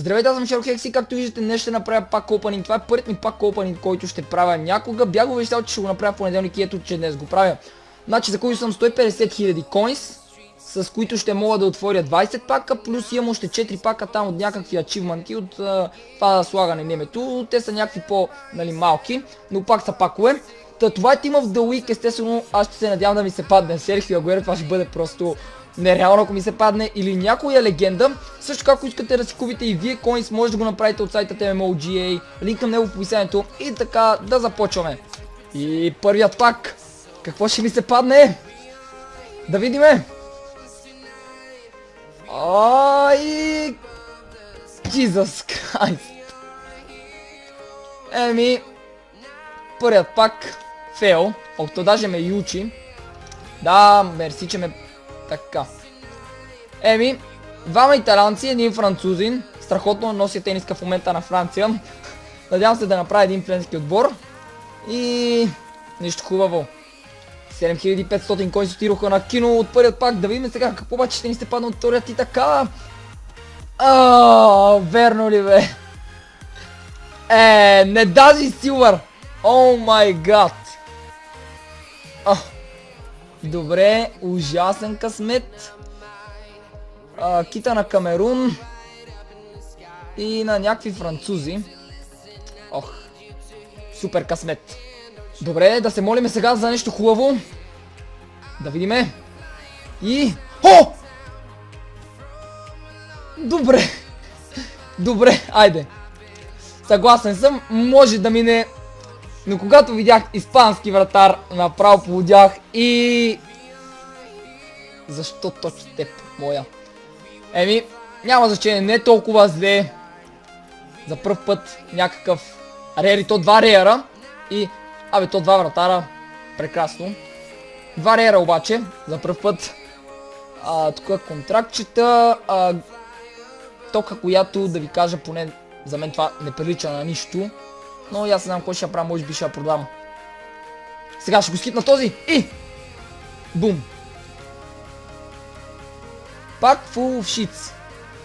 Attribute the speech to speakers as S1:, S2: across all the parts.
S1: Здравейте, аз съм Шерлок Хекси, както виждате днес ще направя пак опанинг. Това е първият ми пак опанинг, който ще правя някога. Бях го обещал, че ще го направя в понеделник и ето, че днес го правя. Значи за които съм 150 000 коинс, с които ще мога да отворя 20 пака, плюс имам още 4 пака там от някакви ачивманти, от това слагане на името. Те са някакви по-малки, но пак са пакове. Това е Team of the Week, естествено аз ще се надявам да ми се падне Серхио Агуеро, това ще бъде просто нереално, ако ми се падне, или някоя легенда. Също ако искате да си купите и вие коинс, може да го направите от сайта MMOGA, линк към него в описанието. И така, да започваме. И първият пак, какво ще ми се падне? Да видиме. Ай, Jesus Christ. Еми, първият пак, фейл, то даже ме ючи. Да, мерси, че ме... Така. Еми, двама италианци, един французин. Страхотно нося тениска в момента на Франция. Надявам се да направя един френски отбор. И... нищо хубаво. 7500 коинс отидоха на кино от първият пак. Да видим сега какво обаче ще ни се падна от вторият и така. Верно ли бе? Не даже Силвър. О май гад. Добре, ужасен късмет. Кита на Камерун. И на някакви французи. Супер късмет. Добре, да се молиме сега за нещо хубаво. Да видиме. И... Добре. Добре, айде. Съгласен съм, може да мине. Но когато видях испански вратар, направо поводях и... Защо точно теб, моя? Еми, няма значение, не е толкова зле. За пръв път някакъв рери, то два реера. И, то два вратара. Прекрасно. Два реера обаче, за пръв път. Тук е контрактчета. Тока, която да ви кажа, поне за мен това не прилича на нищо. Но аз не знам кой ще я правя, може би ще я продам. Сега ще го скипна този и... Бум! Пак full of shits.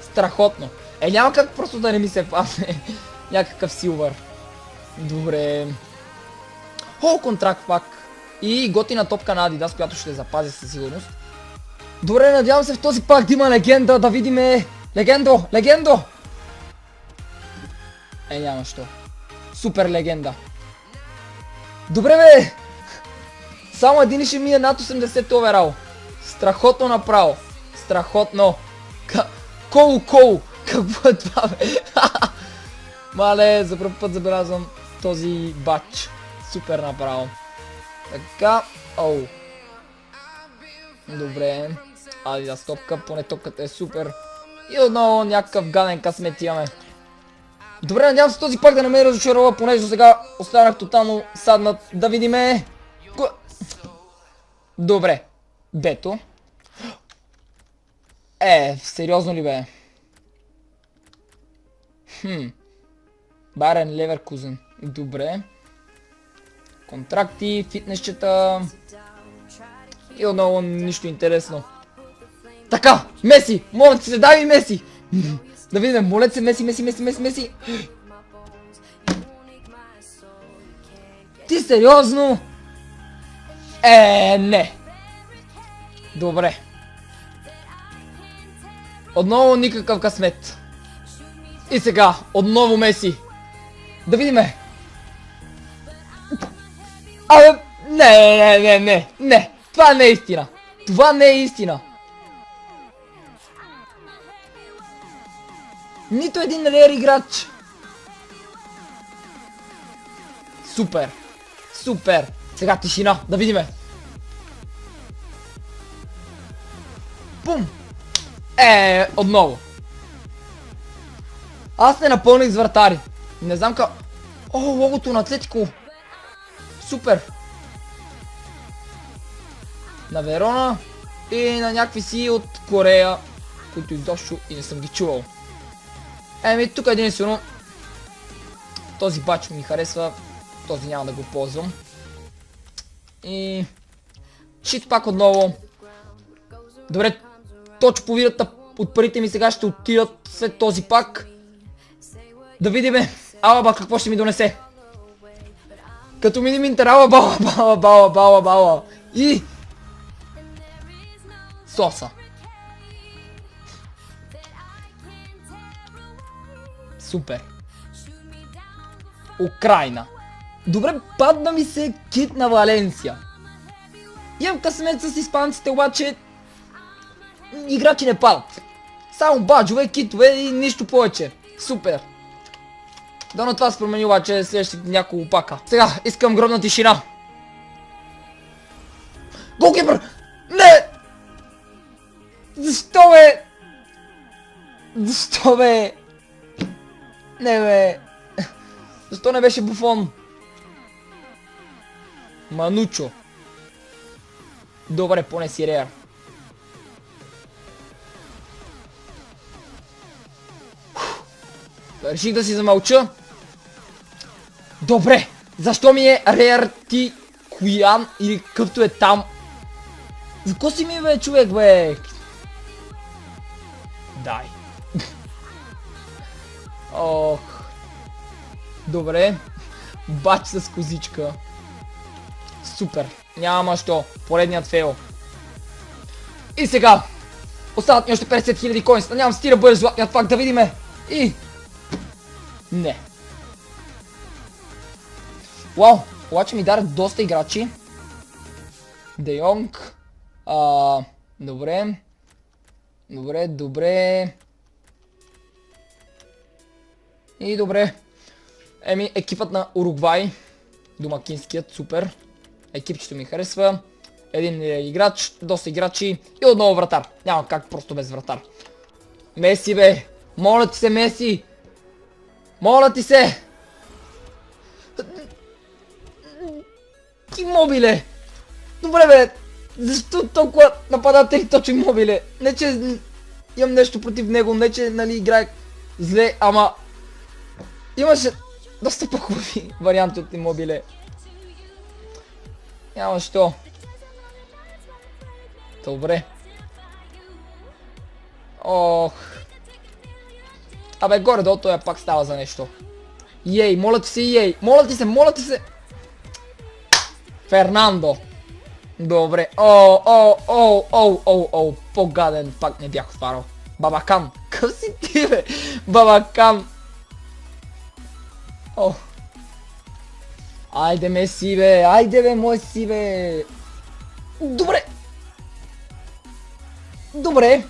S1: Страхотно. Няма как просто да не ми се падне някакъв силвър. Добре. Контракт пак. И готина топка на Adidas, която ще запазя със сигурност. Добре, надявам се в този пак да има легенда, да видиме... Легендо! Легендо! Няма що. Супер легенда. Добре бе! Само един ще ми е над 80 оверал. Страхотно направо. Страхотно. Колу. Какво е това бе? Мале, за първ път забелязвам този бач. Супер направо. Така. Добре. Да стопка, поне топката е супер. И отново някакъв гаден късмет имаме. Добре, надявам се този пак да не ме разочарова, понеже до сега останах тотално саднат. Да видиме. Добре. Бето. Сериозно ли бе? Байер Леверкузен. Добре. Контракти, фитнесчета. И отново нищо интересно. Така, Меси! Моля се, дай ми Меси! Да видим, моля се, Меси! Ти сериозно? Не. Добре. Отново никакъв късмет. И сега, отново Меси. Да видиме. Не. Това не е истина. Това не е истина. Нито един рейер играч. Супер. Сега тишина, да видиме. Бум. Отново. Аз не напълних с вратари. Не знам как... логото на Атлетико. Супер. На Верона. И на някакви си от Корея, които изобщо и не съм ги чувал. Тук единствено този бач ми харесва, този няма да го ползвам. И... чит пак отново. Добре, точно половината от парите ми сега ще отидат след този пак. Да видиме. Алаба какво ще ми донесе. Като минем Интер, бала. И... Соса. Супер. Украйна. Добре, падна ми се кит на Валенсия. Имам късмет с испанците, обаче играчи не падат. Само баджове, китове и нищо повече. Супер. Дано това се промени обаче следващите няколко пака. Сега искам гробна тишина. Голкипър! Не! Защо бе? Защо бе? Не бе. Защо не беше Буфон? Манучо. Добре, поне си Реар. Реших да си замълча. Добре. Защо ми е Реар ти Куян или какъвто е там? За ко си ми бе, човек, бе? Дай. Ох. Добре. Бач с козичка. Супер. Няма що. Поредният фейл. И сега. Остават ми още 50 000 коинс. Нямам стира бъде златният факт, да видиме. И... Не. Вау. Обаче ми дарят доста играчи. Де Йонг. Добре. Добре. И добре. Еми, екипът на Уругвай. Домакинският, супер. Екипчето ми харесва. Един играч, доста играчи и отново вратар. Няма как просто без вратар. Меси, бе! Моля ти се, Меси! Моля ти се! Имобиле! Добре, бе! Защо толкова нападатели точно Имобиле? Не че имам нещо против него, не че нали играе зле, ама... Имаше доста по-хубави варианти от Имобиле. Няма що. Добре. Ох. Абе, горе-долу той пак става за нещо. Ей, моля ти се, ей! Моля ти се! Фернандо. Добре. По-гаден пак не бях отварал. Бабакан. Къв си ти, бе? Бабакан. О. Айде, Меси, бе. Айде, бе, мой си, бе. Добре.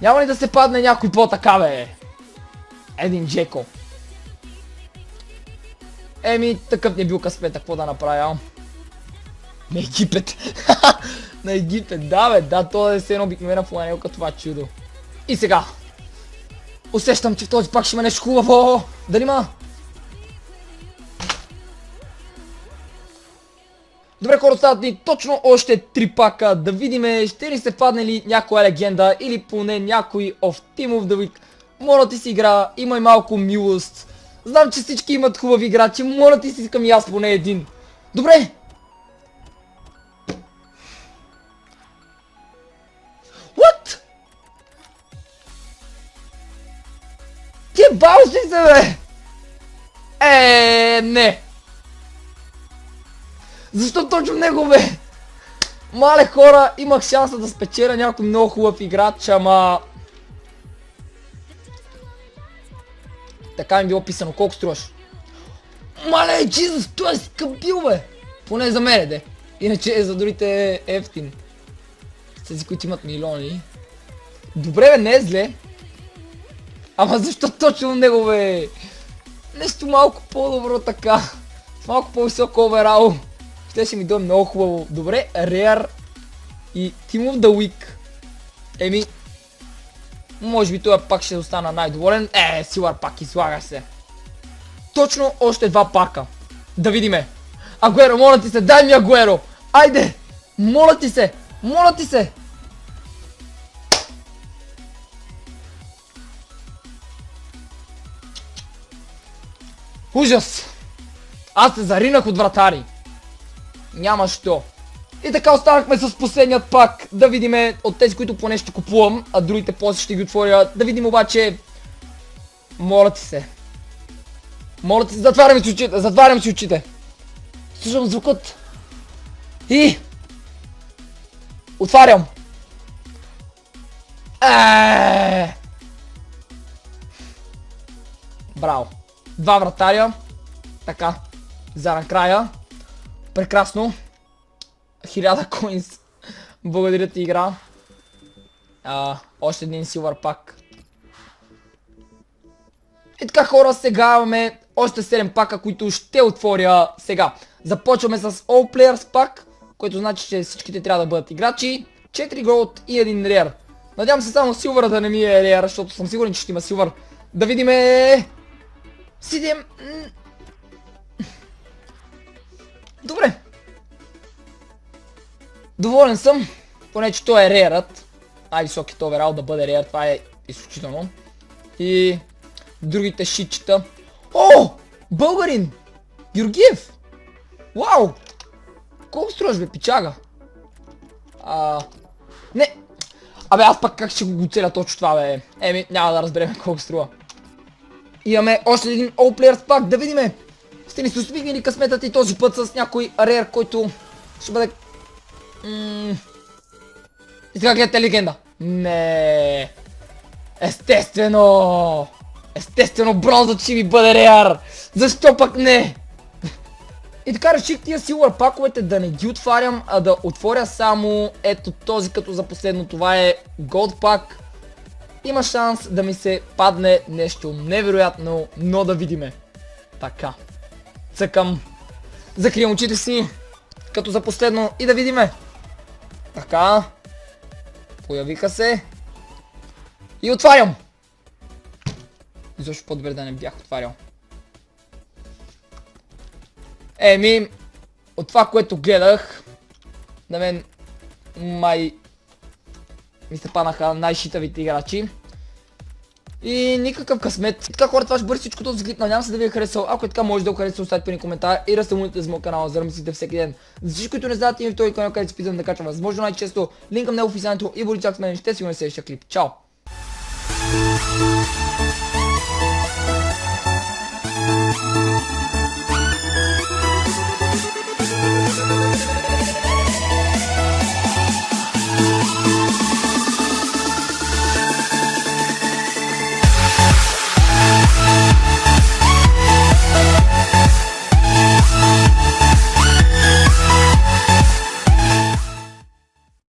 S1: Няма ли да се падне някой по-така, бе? Един Джеко. Еми, такъв не е бил късмет, какво да направя? На Египет. На Египет, да, бе, да, то е една обикновена фланелка, това чудо. И сега. Усещам, че в този пак ще има нещо хубаво. Дали има? Добре, хора, остават ни точно още 3 пака. Да видиме, ще ли се падне ли някоя легенда или поне някой of Team of the Week. Моля ти си игра, имай малко милост. Знам, че всички имат хубави играчи, моля ти си искам и аз поне един. Добре! What? Ти баус ли се, бе? Не. Защо точно него, бе? Мале хора, имах шанса да спечеля някой много хубав играч, ама... Така ми било писано, колко струваш? Мале, Джизус, той е скъпил, бе! Поне за мене, де. Иначе за другите е ефтин. Тези, които имат милиони. Добре, бе, не е зле. Ама защо точно него, бе? Нещо малко по-добро така. С малко по-високо оверал. Ще ми дойде много хубаво. Добре, Реар и Team of the Week. Еми, може би това пак ще остана най-доволен. Силар пак излага се. Точно още 2 пака. Да видиме. Агуеро, моля ти се, дай ми Агуеро. Айде, моля ти се. Ужас. Аз се заринах от вратари. Няма що. И така останахме с последният пак. Да видим от тези, които поне ще купувам, а другите после ще ги отворя. Да видим обаче... Моля ти се. Моля ти се, затварям си очите. Слушам звукът. И... Отварям. Браво. 2 вратаря. Така. За накрая. Прекрасно. 1000 коинс. Благодаря ти, игра. Още един силвър пак. И така, хора, сега имаме още 7 пака, които ще отворя сега. Започваме с All Players пак, което значи, че всичките трябва да бъдат играчи. 4 голд и 1 рер. Надявам се само силвъра да не ми е рер, защото съм сигурен, че ще има силвър. Да видиме... 7... Добре. Доволен съм, поне че той е рерът. Най-високият оверал да бъде рер, това е изключително. И другите шитчета. О! Българин! Георгиев! Вау! Колко струваш, бе, пичага? Не! Абе, аз пак как ще го целя точно това, бе? Еми, няма да разберем колко струва. Имаме още един All Players пак, да видиме! Сте ни се усмихнали късметът и този път с някой рер, който ще бъде... И сега гледате легенда. Не. Естествено. Естествено бронзът ще ми бъде рер. Защо пък не? И така реших тия силвър паковете да не ги отварям, а да отворя само ето този като за последно. Това е голд пак. Има шанс да ми се падне нещо невероятно, но да видиме. Така. Цъкам. Закривам очите си като за последно и да видиме. Така. Появиха се. И отварям. Изобщо по-добре да не бях отварял. Еми, от това, което гледах, на мен май ми се паднаха най-шитавите играчи. И никакъв късмет. И така, хора, това ще бъде всичко този клип. Надявам се да ви е харесал. Ако е така, може да го харесате, оставите ни коментар и да се абонирате за моят канал, за да мислите всеки ден. За всички, които не знаят, има втори канал, където се питам да качвам възможно най-често. Линк към него в описанието и бъдете чак с мен. Ще си го на следващия клип. Чао!